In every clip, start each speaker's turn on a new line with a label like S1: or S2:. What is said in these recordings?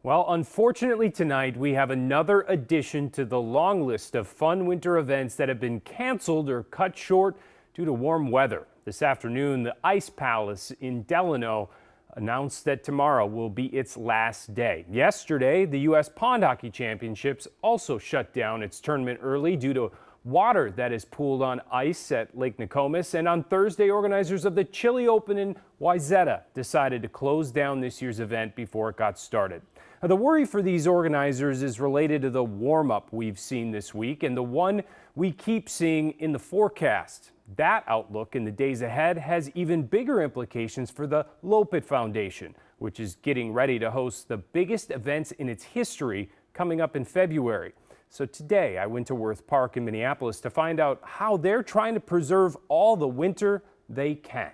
S1: Well, unfortunately tonight we have another addition to the long list of fun winter events that have been canceled or cut short due to warm weather. This afternoon, the Ice Palace in Delano announced that tomorrow will be its last day. Yesterday, the U.S. Pond Hockey Championships also shut down its tournament early due to water that is pooled on ice at Lake Nokomis. And on Thursday, organizers of the Chili Open in Wayzata decided to close down this year's event before it got started. Now, the worry for these organizers is related to the warm-up we've seen this week and the one we keep seeing in the forecast. That outlook in the days ahead has even bigger implications for the Lopit Foundation, which is getting ready to host the biggest events in its history coming up in February. So today I went to Worth Park in Minneapolis to find out how they're trying to preserve all the winter they can.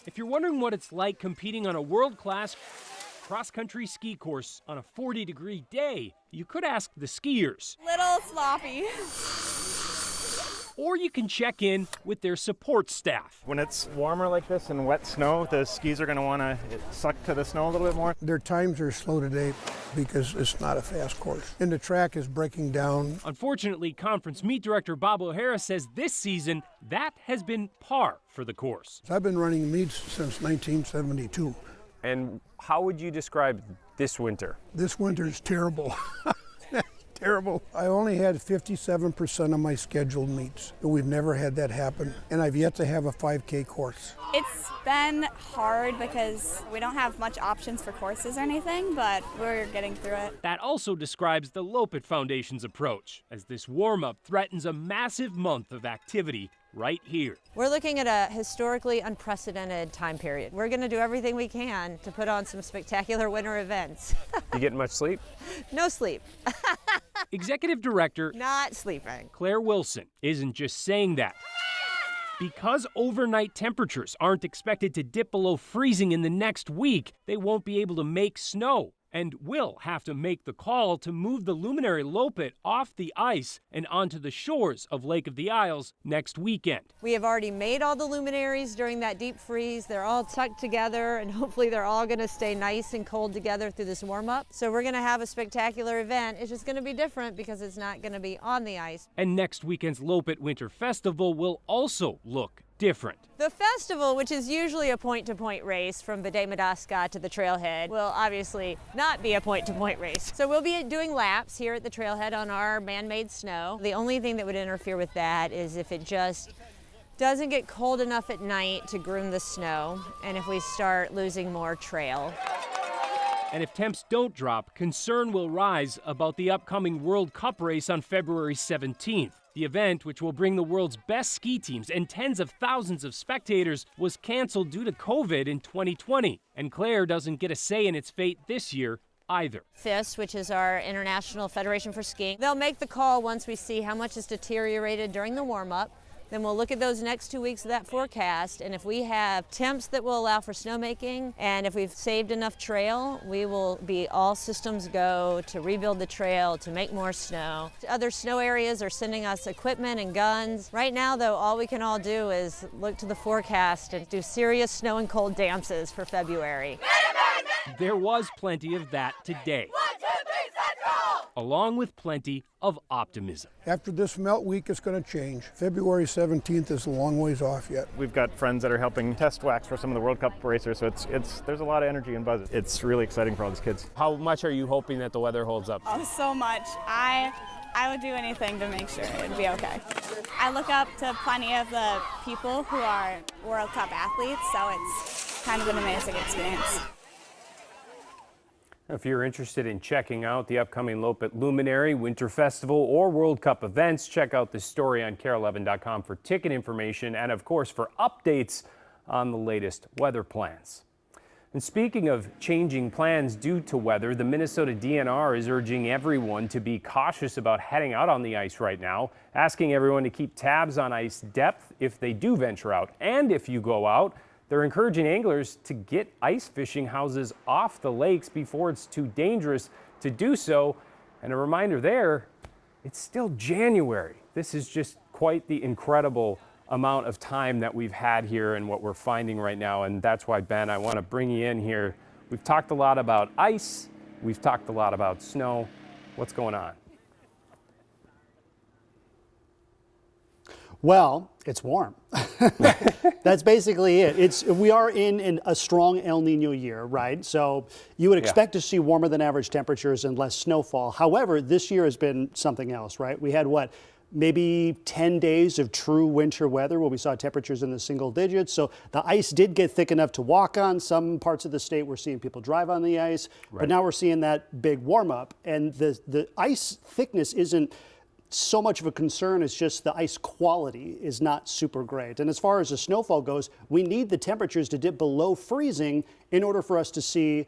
S1: If you're wondering what it's like competing on a world-class cross-country ski course on a 40-degree day, you could ask the skiers.
S2: Little sloppy.
S1: Or you can check in with their support staff.
S3: When it's warmer like this and wet snow, the skis are going to want to suck to the snow a little bit more.
S4: Their times are slow today because it's not a fast course. And the track is breaking down.
S1: Unfortunately, conference meet director Bob O'Hara says this season that has been par for the course.
S4: I've been running meets since 1972.
S1: And how would you describe this winter?
S4: This winter is terrible. Terrible. I only had 57% of my scheduled meets. We've never had that happen, and I've yet to have a 5K course.
S2: It's been hard because we don't have much options for courses or anything, but we're getting through it.
S1: That also describes the Lopit Foundation's approach, as this warm-up threatens a massive month of activity right here.
S5: We're looking at a historically unprecedented time period. We're going to do everything we can to put on some spectacular winter events.
S1: You getting much sleep?
S5: No sleep.
S1: Executive Director
S5: Not sleeping.
S1: Claire Wilson isn't just saying that. Because overnight temperatures aren't expected to dip below freezing in the next week, they won't be able to make snow and will have to make the call to move the luminary Lopit off the ice and onto the shores of Lake of the Isles next weekend.
S5: We have already made all the luminaries during that deep freeze. They're all tucked together, and hopefully they're all going to stay nice and cold together through this warm-up. So we're going to have a spectacular event. It's just going to be different because it's not going to be on the ice.
S1: And next weekend's Lopit Winter Festival will also look different.
S5: The festival, which is usually a point-to-point race from Bde-Madaska to the trailhead, will obviously not be a point-to-point race. So we'll be doing laps here at the trailhead on our man-made snow. The only thing that would interfere with that is if it just doesn't get cold enough at night to groom the snow, and if we start losing more trail.
S1: And if temps don't drop, concern will rise about the upcoming World Cup race on February 17th. The event, which will bring the world's best ski teams and tens of thousands of spectators, was canceled due to COVID in 2020. And Claire doesn't get a say in its fate this year either.
S5: FIS, which is our International Federation for Skiing, they'll make the call once we see how much is deteriorated during the warm-up. Then we'll look at those next 2 weeks of that forecast, and if we have temps that will allow for snowmaking, and if we've saved enough trail, we will be all systems go to rebuild the trail, to make more snow. Other snow areas are sending us equipment and guns. Right now, though, all we can all do is look to the forecast and do serious snow and cold dances for February.
S1: There was plenty of that today, along with plenty of optimism.
S4: After this melt week, it's going to change. February 17th is a long ways off yet.
S3: We've got friends that are helping test wax for some of the World Cup racers, so there's a lot of energy and buzz. It's really exciting for all these kids.
S1: How much are you hoping that the weather holds up?
S2: Oh, so much. I would do anything to make sure it'd be okay. I look up to plenty of the people who are World Cup athletes, so it's kind of an amazing experience.
S1: If you're interested in checking out the upcoming Lopit Luminary, Winter Festival, or World Cup events, check out this story on KARE11.com for ticket information and, of course, for updates on the latest weather plans. And speaking of changing plans due to weather, the Minnesota DNR is urging everyone to be cautious about heading out on the ice right now, asking everyone to keep tabs on ice depth if they do venture out. And if you go out, they're encouraging anglers to get ice fishing houses off the lakes before it's too dangerous to do so. And a reminder there, it's still January. This is just quite the incredible amount of time that we've had here and what we're finding right now. And that's why, Ben, I want to bring you in here. We've talked a lot about ice We've talked a lot about snow. What's going on?
S6: Well, it's warm. That's basically it. We are in a strong El Nino year, right? So you would expect to see warmer than average temperatures and less snowfall. However, this year has been something else, right? We had maybe 10 days of true winter weather where we saw temperatures in the single digits. So the ice did get thick enough to walk on. Some parts of the state we're seeing people drive on the ice, but now we're seeing that big warm up, and the ice thickness isn't so much of a concern. It's just the ice quality is not super great. And as far as the snowfall goes, we need the temperatures to dip below freezing in order for us to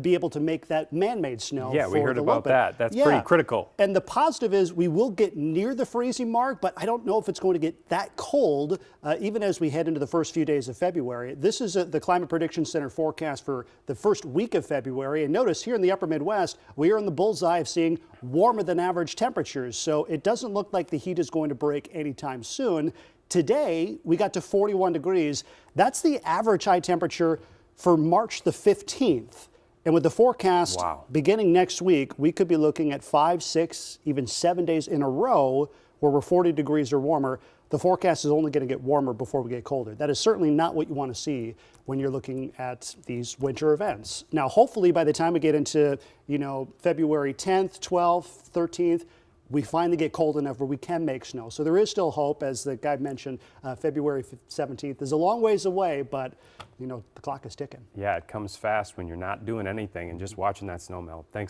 S6: be able to make that man-made snow.
S1: Yeah, we heard about that. That's pretty critical.
S6: And the positive is we will get near the freezing mark, but I don't know if it's going to get that cold even as we head into the first few days of February. This is the Climate Prediction Center forecast for the first week of February. And notice here in the upper Midwest, we are in the bullseye of seeing warmer than average temperatures. So it doesn't look like the heat is going to break anytime soon. Today, we got to 41 degrees. That's the average high temperature for March the 15th. And with the forecast beginning next week, we could be looking at 5, 6, even 7 days in a row where we're 40 degrees or warmer. The forecast is only going to get warmer before we get colder. That is certainly not what you want to see when you're looking at these winter events. Now, hopefully by the time we get into, February 10th, 12th, 13th, we finally get cold enough where we can make snow. So there is still hope, as the guy mentioned. February 17th is a long ways away, but the clock is ticking.
S1: Yeah, it comes fast when you're not doing anything and just watching that snow melt. Thanks.